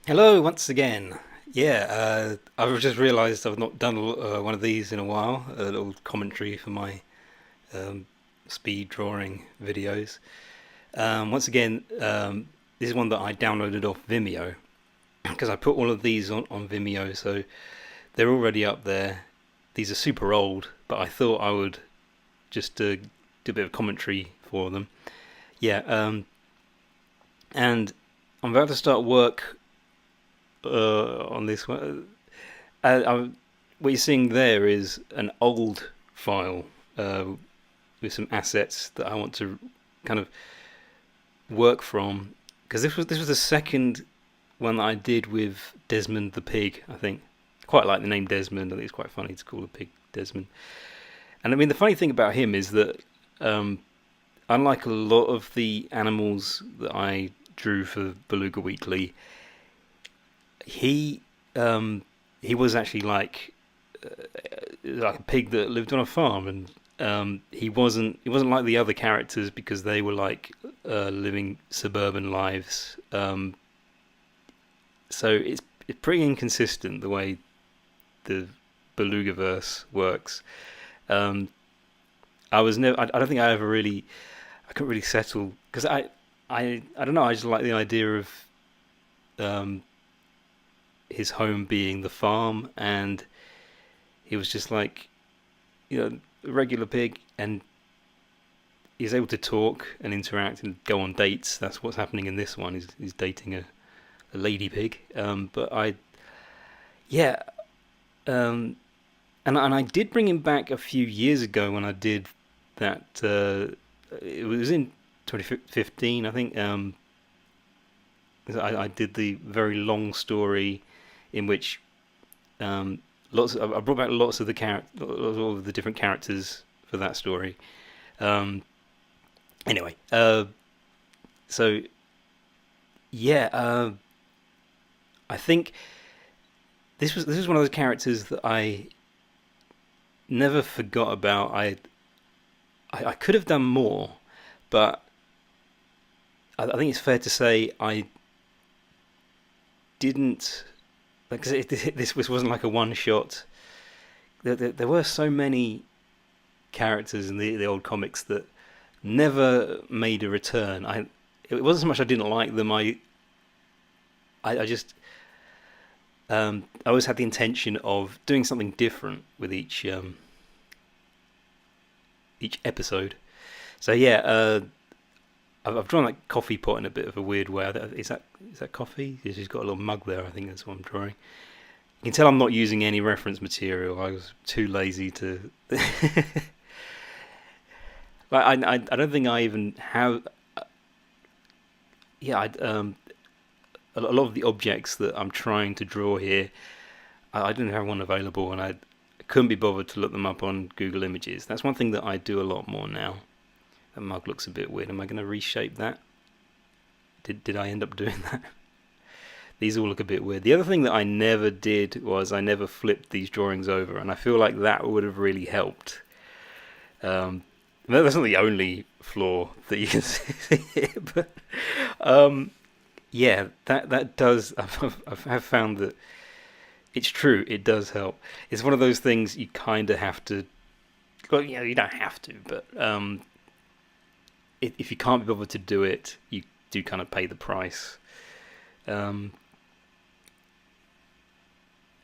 Hello once again. I've just realised I've not done one of these in a while. A little commentary for my um, speed drawing videos. Once again, this is one that I downloaded off Vimeo because I put all of these on Vimeo, so they're already up there. These are super old, but I thought I would just do a bit of commentary for them. Yeah, and I'm about to start work on this one. What you're seeing there is an old file uh, with some assets that I want to kind of work from, because this was the second one that I did with Desmond the pig. I think quite like the name Desmond. I think it's quite funny to call a pig Desmond. And I mean, the funny thing about him is that um, unlike a lot of the animals that I drew for Beluga Weekly, he um, he was actually like a pig that lived on a farm, and he wasn't like the other characters because they were like living suburban lives. So it's pretty inconsistent the way the Beluga verse works. Um, I was never. I don't think I ever really. I couldn't really settle because I don't know. I just like the idea of um, his home being the farm, and he was just like, a regular pig, and he's able to talk and interact and go on dates. That's what's happening in this one. He's dating a lady pig. But yeah, um, and I did bring him back a few years ago when I did that. It was in 2015, I think. I did the very long story in which I brought back lots of all of the different characters for that story. Um, anyway, so yeah, I think this was one of those characters that I never forgot about. I could have done more, but I think it's fair to say I didn't. Because this wasn't like a one shot. There were so many characters in the old comics that never made a return. It wasn't so much I didn't like them. I just I always had the intention of doing something different with each episode. So yeah, I've drawn that coffee pot in a bit of a weird way. Is that coffee? She's got a little mug there. I think that's what I'm drawing. You can tell I'm not using any reference material. I was too lazy to. I don't think I even have. Yeah, a lot of the objects that I'm trying to draw here, I didn't have one available, and I couldn't be bothered to look them up on Google Images. That's one thing that I do a lot more now. That mug looks a bit weird. Am I going to reshape that? Did I end up doing that? These all look a bit weird. The other thing that I never did was I never flipped these drawings over, and I feel like that would have really helped. Um, that's not the only flaw that you can see here, but yeah, that does. I've found that it's true. It does help. It's one of those things you kind of have to. Well, you don't have to, but if you can't be bothered to do it, you do kind of pay the price. Um,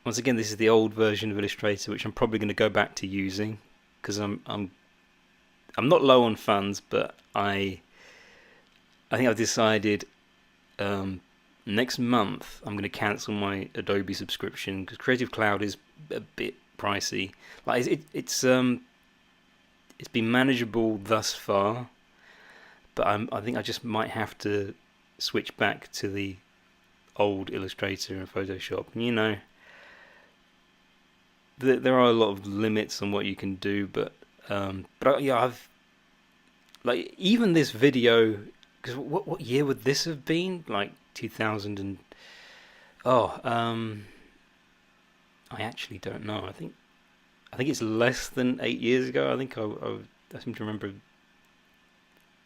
Once again, this is the old version of Illustrator, which I'm probably going to go back to using because I'm not low on funds, but I think I've decided next month I'm going to cancel my Adobe subscription because Creative Cloud is a bit pricey. Like it's been manageable thus far, but I think I just might have to switch back to the old Illustrator and Photoshop. There are a lot of limits on what you can do, but yeah, I've like even this video, because what year would this have been? Like 2000 and oh I actually don't know. I think it's less than 8 years ago. I seem to remember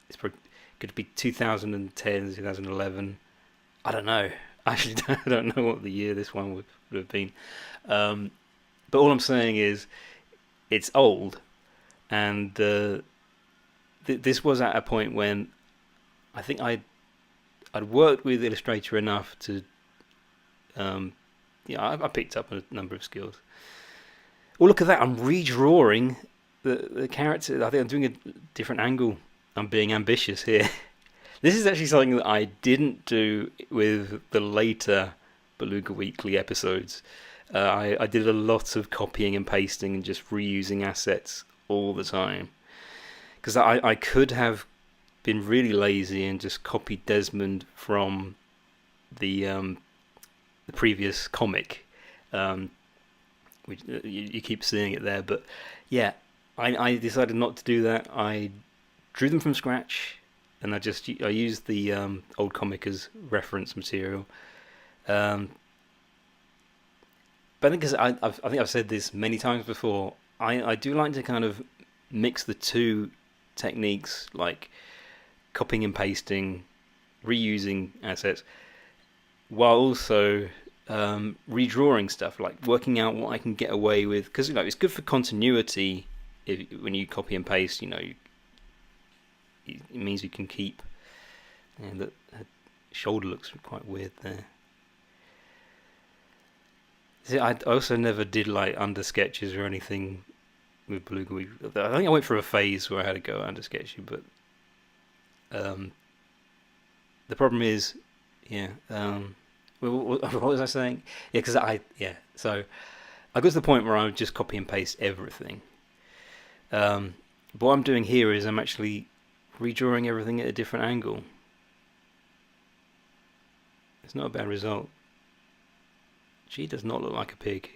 it's probably could be 2010, 2011. I don't know. Actually, I don't know what the year this one would have been. Um, but all I'm saying is it's old, and this was at a point when I think I'd worked with Illustrator enough to I picked up a number of skills. Oh, look at that! I'm redrawing the character. I think I'm doing a different angle. I'm being ambitious here. This is actually something that I didn't do with the later Beluga Weekly episodes. I did a lot of copying and pasting and just reusing assets all the time. Because I could have been really lazy and just copied Desmond from the previous comic. Which you keep seeing it there. But yeah, I decided not to do that. I drew them from scratch. And I used the old comic as reference material. But I think I think I've said this many times before. I do like to kind of mix the two techniques, like copying and pasting, reusing assets, while also redrawing stuff, like working out what I can get away with. Because it's good for continuity. When you copy and paste, it means you can keep. And that her shoulder looks quite weird there. See, I also never did like under sketches or anything with Beluga. I think I went through a phase where I had to go under sketching, but the problem is, what was I saying? So I got to the point where I would just copy and paste everything. But what I'm doing here is I'm actually redrawing everything at a different angle. It's not a bad result. She does not look like a pig.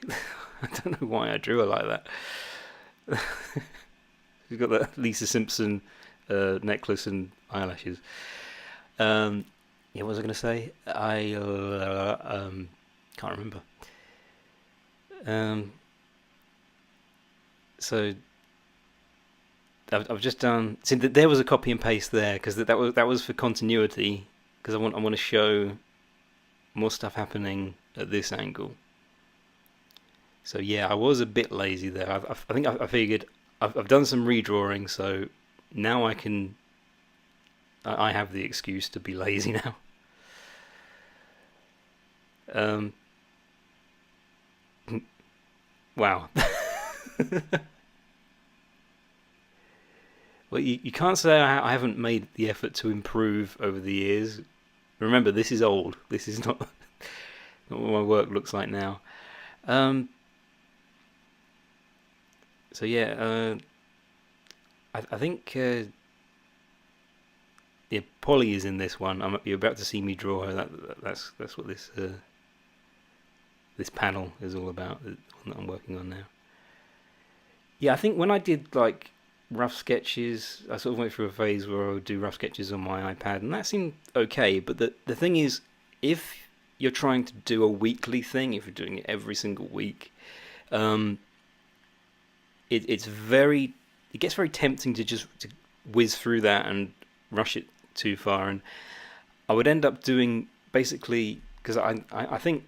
I don't know why I drew her like that. She's got that Lisa Simpson necklace and eyelashes. What was I going to say? I can't remember. So I've just done. See, there was a copy and paste there because that was for continuity. Because I want to show more stuff happening at this angle. So yeah, I was a bit lazy there. I think I figured I've done some redrawing, so now I have the excuse to be lazy now. Wow. Well, you can't say I haven't made the effort to improve over the years. Remember, this is old. This is not what my work looks like now. So yeah, I think Polly is in this one. You're about to see me draw her. That's what this panel is all about. The one that I'm working on now. Yeah, I think when I did like rough sketches, I sort of went through a phase where I would do rough sketches on my iPad, and that seemed okay. But the thing is, if you're trying to do a weekly thing, if you're doing it every single week, it gets very tempting to just whiz through that and rush it too far, and I would end up doing basically, because I think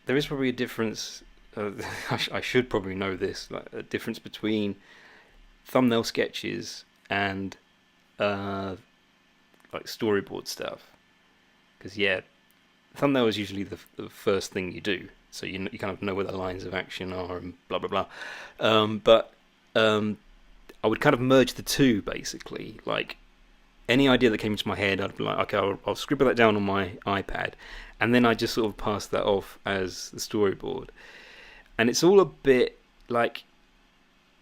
there is probably a difference. I should probably know this, like a difference between thumbnail sketches and like storyboard stuff. Because thumbnail is usually the first thing you do, so you kind of know where the lines of action are and blah blah blah. But I would kind of merge the two basically. Like any idea that came into my head, I'd be like, okay, I'll scribble that down on my iPad, and then I just sort of pass that off as the storyboard. And it's all a bit like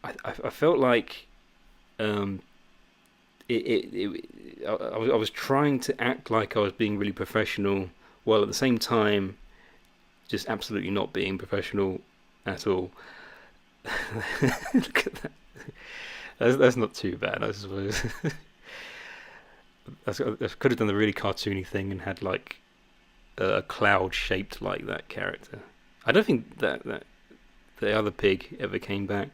I felt like I was trying to act like I was being really professional, while at the same time just absolutely not being professional at all. Look at that. That's not too bad, I suppose. I could have done the really cartoony thing and had like a cloud shaped like that character. I don't think that the other pig ever came back.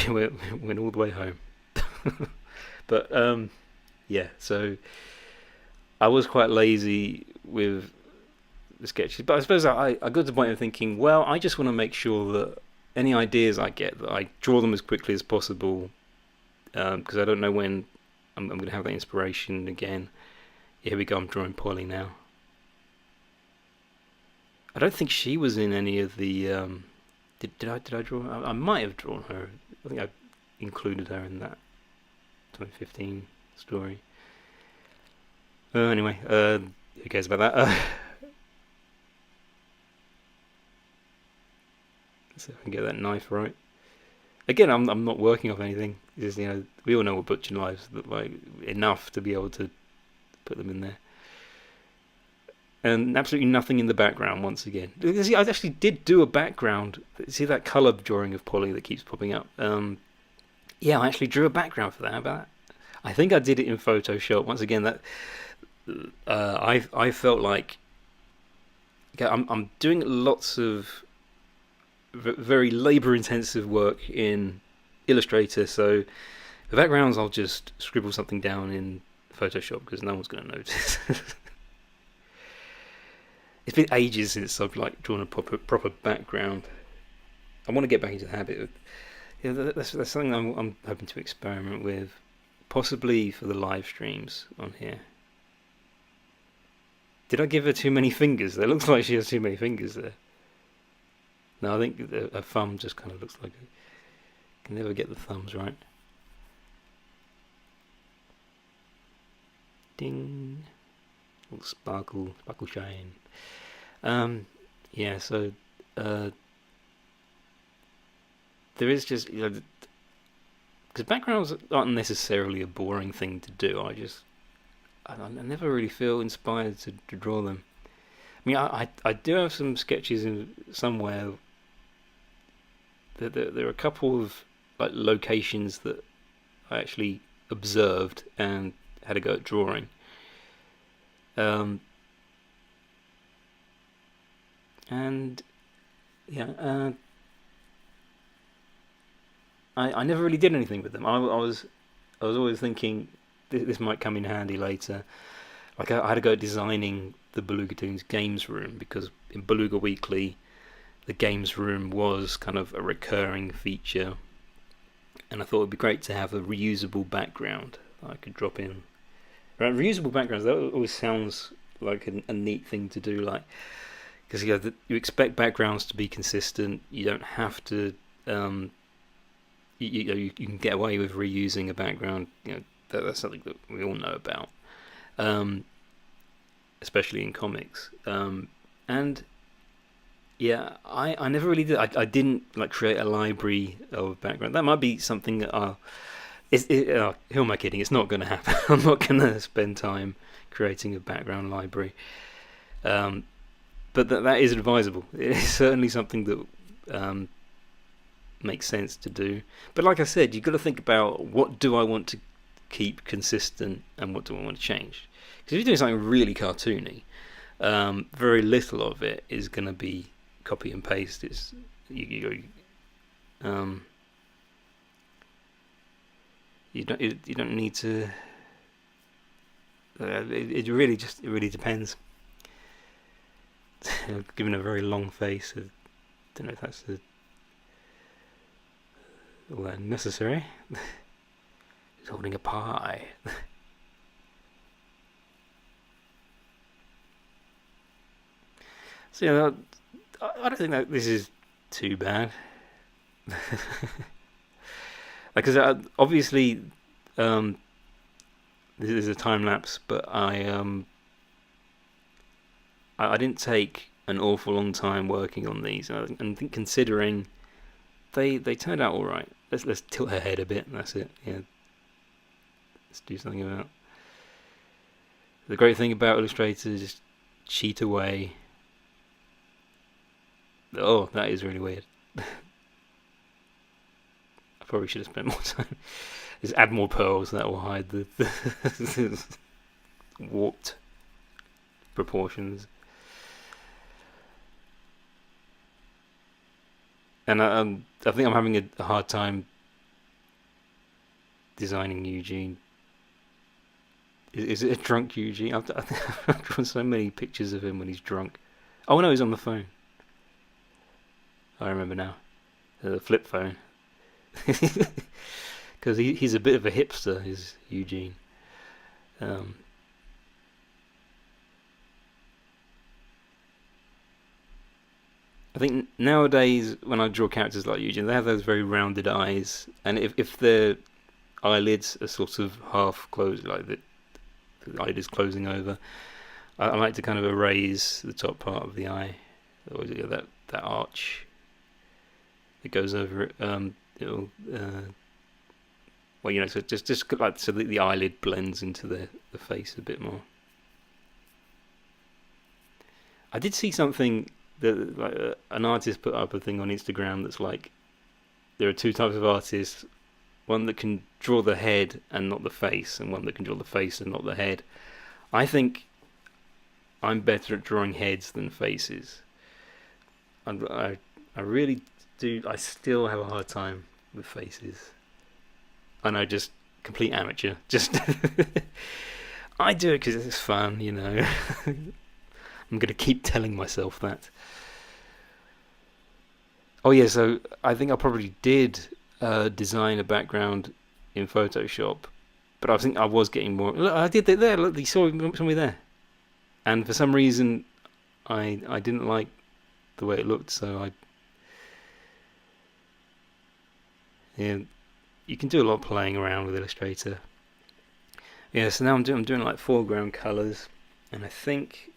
went all the way home. But so I was quite lazy with the sketches, but I suppose I got to the point of thinking, well, I just want to make sure that any ideas I get, that I draw them as quickly as possible, because I don't know when I'm going to have that inspiration again. Here we go, I'm drawing Polly now. I don't think she was in any of the. Did I draw her? I might have drawn her. I think I included her in that 2015 story. Anyway, who cares about that? Let's see if I can get that knife right. Again, I'm not working off anything. It's just, we all know what butcher knives look like, enough to be able to put them in there. And absolutely nothing in the background once again. See, I actually did do a background. See that colour drawing of Polly that keeps popping up? Yeah, I actually drew a background for that. How about that? I think I did it in Photoshop. Once again, that I felt like, okay, I'm doing lots of very labour-intensive work in Illustrator, so the backgrounds I'll just scribble something down in Photoshop because no one's going to notice. It's been ages since I've drawn a proper background. I want to get back into the habit of. That's something I'm hoping to experiment with, possibly for the live streams on here. Did I give her too many fingers? It looks like she has too many fingers there. No, I think a thumb just kind of looks like it. Can never get the thumbs right. Ding. Little sparkle shine. Yeah, so there is just, because backgrounds aren't necessarily a boring thing to do. I never really feel inspired to draw them. I mean, I do have some sketches in somewhere. There are a couple of locations that I actually observed and had a go at drawing. And yeah, I never really did anything with them. I was always thinking this might come in handy later. Like I had to go designing the Beluga Toons games room, because in Beluga Weekly, the games room was kind of a recurring feature, and I thought it'd be great to have a reusable background that I could drop in. Right, reusable backgrounds, that always sounds like a neat thing to do, because you expect backgrounds to be consistent. You don't have to. You can get away with reusing a background. That's something that we all know about, especially in comics. And yeah, I never really did. I didn't create a library of background. That might be something that who am I kidding? It's not going to happen. I'm not going to spend time creating a background library. But that is advisable. It's certainly something that makes sense to do. But like I said, you've got to think about, what do I want to keep consistent and what do I want to change? Because if you're doing something really cartoony, very little of it is going to be copy and paste. It's you don't need to. It really depends. Given a very long face, I don't know if that's all that necessary. He's holding a pie. So yeah, I don't think that this is too bad. Because obviously, this is a time lapse, but I didn't take an awful long time working on these, and I think considering they turned out all right. Let's tilt her head a bit, and that's it. Yeah, let's do something about it. The great thing about Illustrator is just cheat away. Oh, that is really weird. I probably should have spent more time. Just add more pearls, that will hide the warped proportions. And I think I'm having a hard time designing Eugene. Is it a drunk Eugene? I've drawn so many pictures of him when he's drunk. Oh no, he's on the phone. I remember now. The flip phone. Because he's a bit of a hipster, is Eugene. Um, I think nowadays when I draw characters like Eugene, they have those very rounded eyes, and if their eyelids are sort of half closed, like the eyelid is closing over, I like to kind of erase the top part of the eye, or that arch that goes over it. It'll well, so just like so that the eyelid blends into the face a bit more. I did see something that like an artist put up a thing on Instagram that's like there are two types of artists: one that can draw the head and not the face, and one that can draw the face and not the head. I think I'm better at drawing heads than faces. I really do. I still have a hard time with faces. I know, just complete amateur. Just I do it because it's fun. I'm gonna keep telling myself that. Oh yeah, so I think I probably did design a background in Photoshop, but I think I was getting more. Look, I did it there. Look, you saw me there, and for some reason, I didn't like the way it looked. So yeah, you can do a lot of playing around with Illustrator. Yeah, so now I'm doing like foreground colors, and I think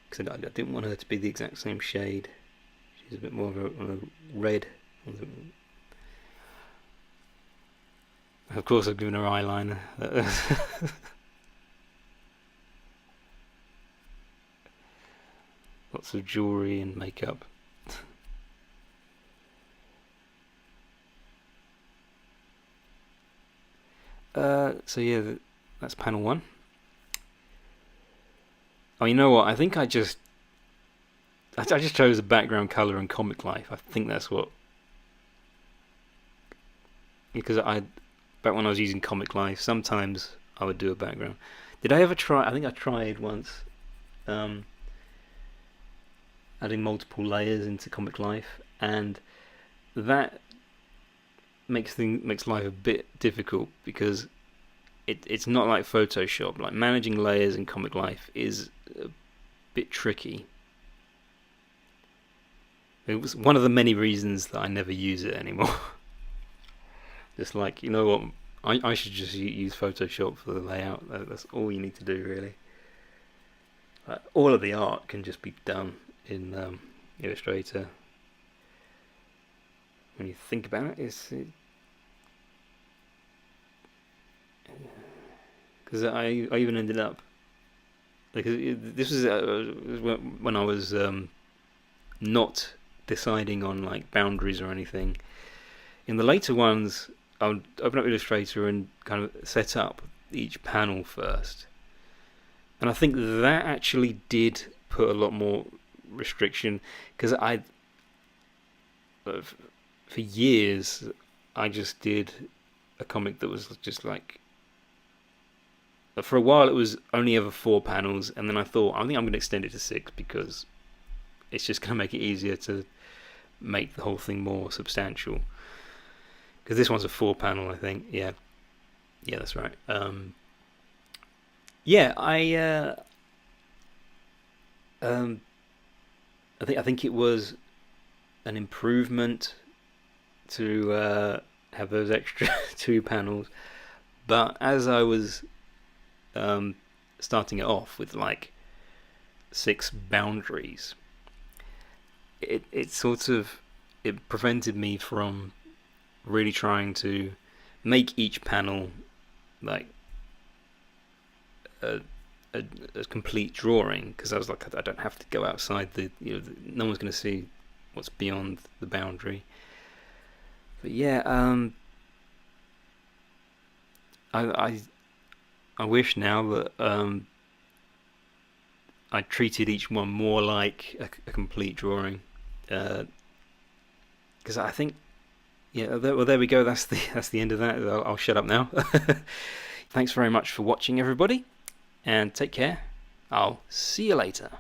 because I didn't want her to be the exact same shade. She's a bit more of a red. Of course, I've given her eyeliner. Lots of jewellery and makeup. So yeah, that's panel one. Oh, you know what? I think I just chose a background color in Comic Life. I think that's what, because back when I was using Comic Life, sometimes I would do a background. Did I ever try? I think I tried once, adding multiple layers into Comic Life, and that makes life a bit difficult because it's not like Photoshop. Like managing layers in Comic Life is a bit tricky. It was one of the many reasons that I never use it anymore. Just like, you know what, I should just use Photoshop for the layout. That's all you need to do, really. All of the art can just be done in Illustrator. When you think about it, because I even ended up, because this was when I was not deciding on like boundaries or anything. In the later ones, I would open up Illustrator and kind of set up each panel first, and I think that actually did put a lot more restriction, because for years I just did a comic that was just like, for a while it was only ever 4 panels, and then I thought, I think I'm going to extend it to 6 because it's just going to make it easier to make the whole thing more substantial. Because this one's a 4 panel, I think. Yeah, that's right. Yeah, I think it was an improvement to have those extra 2 panels, but as I was starting it off with like 6 boundaries, it sort of, it prevented me from really trying to make each panel like a complete drawing, because I was like, I don't have to go outside no one's going to see what's beyond the boundary. But yeah, I wish now that I treated each one more like a complete drawing, because I think, yeah. Well, there we go. That's the end of that. I'll shut up now. Thanks very much for watching, everybody, and take care. I'll see you later.